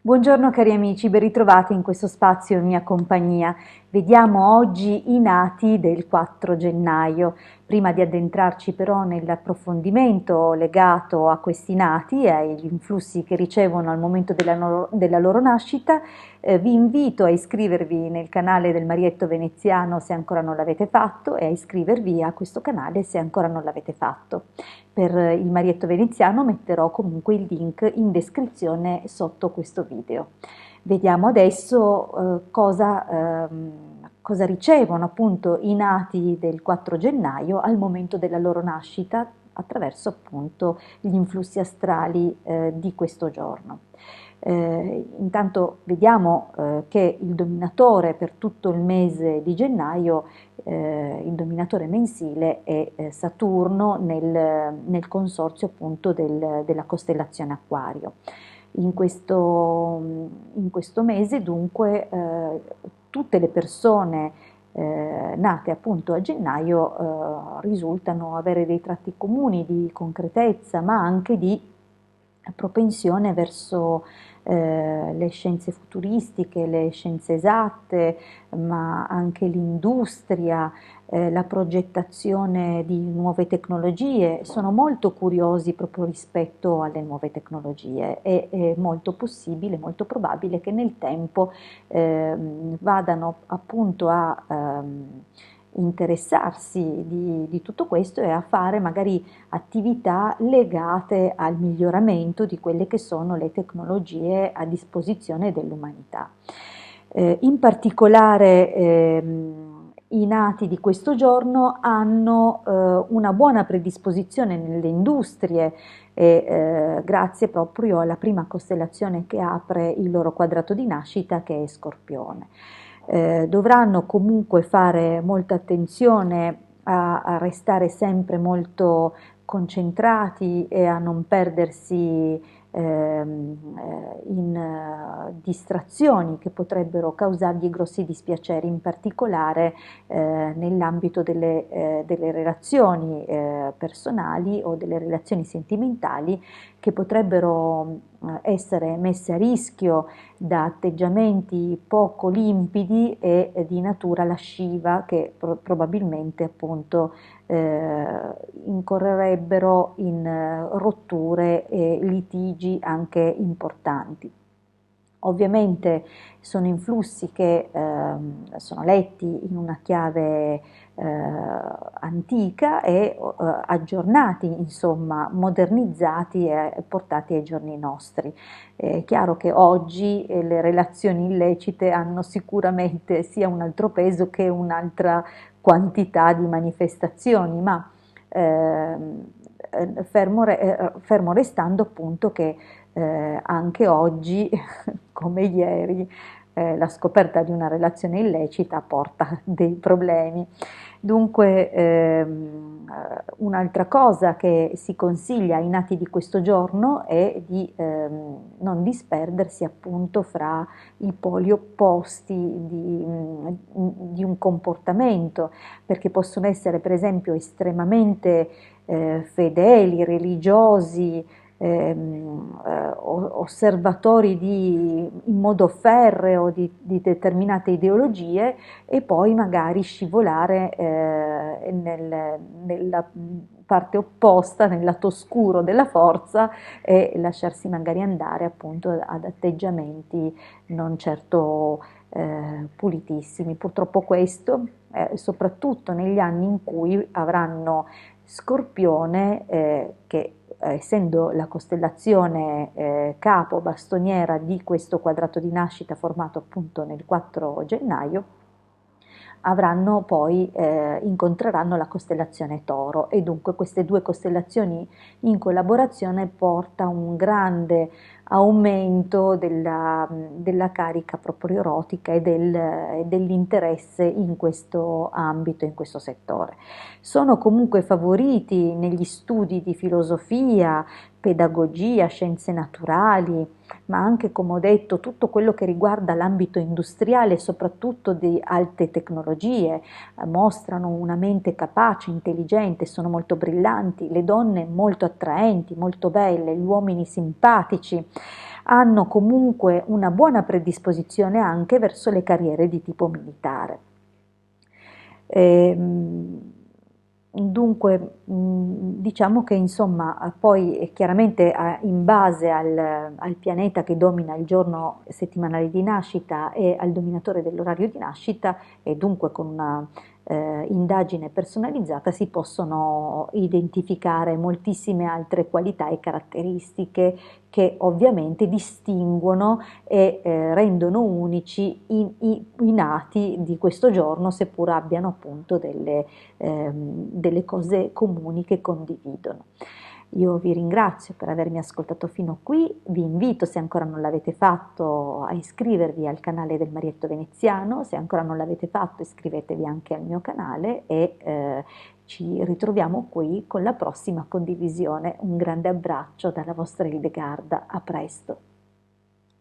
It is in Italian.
Buongiorno cari amici, ben ritrovati in questo spazio in mia compagnia. Vediamo oggi i nati del 4 gennaio. Prima di addentrarci però nell'approfondimento legato a questi nati e agli influssi che ricevono al momento della loro nascita, vi invito a iscrivervi nel canale del Marietto Veneziano se ancora non l'avete fatto e a iscrivervi a questo canale se ancora non l'avete fatto. Per il Marietto Veneziano metterò comunque il link in descrizione sotto questo video. Vediamo adesso cosa ricevono appunto i nati del 4 gennaio al momento della loro nascita attraverso appunto gli influssi astrali di questo giorno. Intanto vediamo che il dominatore per tutto il mese di gennaio, il dominatore mensile è Saturno nel consorzio appunto della costellazione Acquario. In questo mese dunque tutte le persone nate appunto a gennaio risultano avere dei tratti comuni di concretezza ma anche di propensione verso le scienze futuristiche, le scienze esatte, ma anche l'industria, la progettazione di nuove tecnologie. Sono molto curiosi proprio rispetto alle nuove tecnologie e è molto possibile, molto probabile che nel tempo vadano appunto a interessarsi di tutto questo e a fare magari attività legate al miglioramento di quelle che sono le tecnologie a disposizione dell'umanità. In particolare i nati di questo giorno hanno una buona predisposizione nelle industrie grazie proprio alla prima costellazione che apre il loro quadrato di nascita, che è Scorpione. Dovranno comunque fare molta attenzione a restare sempre molto concentrati e a non perdersi in distrazioni che potrebbero causargli grossi dispiaceri, in particolare nell'ambito delle relazioni personali o delle relazioni sentimentali che potrebbero essere messe a rischio da atteggiamenti poco limpidi e di natura lasciva che probabilmente appunto incorrerebbero in rotture e litigi anche importanti. Ovviamente sono influssi che sono letti in una chiave antica e aggiornati, insomma, modernizzati e portati ai giorni nostri. È chiaro che oggi le relazioni illecite hanno sicuramente sia un altro peso che un'altra quantità di manifestazioni, ma fermo restando appunto che anche oggi, come ieri, la scoperta di una relazione illecita porta dei problemi. Dunque, un'altra cosa che si consiglia ai nati di questo giorno è di non disperdersi appunto fra i poli opposti di un comportamento, perché possono essere per esempio estremamente fedeli, religiosi, osservatori in modo ferreo di determinate ideologie e poi magari scivolare nella parte opposta, nel lato oscuro della forza e lasciarsi magari andare appunto ad atteggiamenti non certo pulitissimi. Purtroppo questo, soprattutto negli anni in cui avranno Scorpione, che essendo la costellazione capo bastoniera di questo quadrato di nascita formato appunto nel 4 gennaio, avranno poi incontreranno la costellazione Toro e dunque queste due costellazioni in collaborazione porta un grande aumento della carica proprio erotica e dell'interesse in questo ambito, in questo settore. Sono comunque favoriti negli studi di filosofia, pedagogia, scienze naturali, ma anche, come ho detto, tutto quello che riguarda l'ambito industriale, soprattutto di alte tecnologie, mostrano una mente capace, intelligente, sono molto brillanti, le donne molto attraenti, molto belle, gli uomini simpatici. hanno comunque una buona predisposizione anche verso le carriere di tipo militare. Dunque, diciamo che insomma, poi chiaramente in base al pianeta che domina il giorno settimanale di nascita e al dominatore dell'orario di nascita, e dunque con una indagine personalizzata si possono identificare moltissime altre qualità e caratteristiche che ovviamente distinguono e rendono unici i nati di questo giorno, seppur abbiano appunto delle cose comuni che condividono. Io vi ringrazio per avermi ascoltato fino qui, vi invito, se ancora non l'avete fatto, a iscrivervi al canale del Marietto Veneziano, se ancora non l'avete fatto iscrivetevi anche al mio canale e ci ritroviamo qui con la prossima condivisione. Un grande abbraccio dalla vostra Hildegarda, a presto.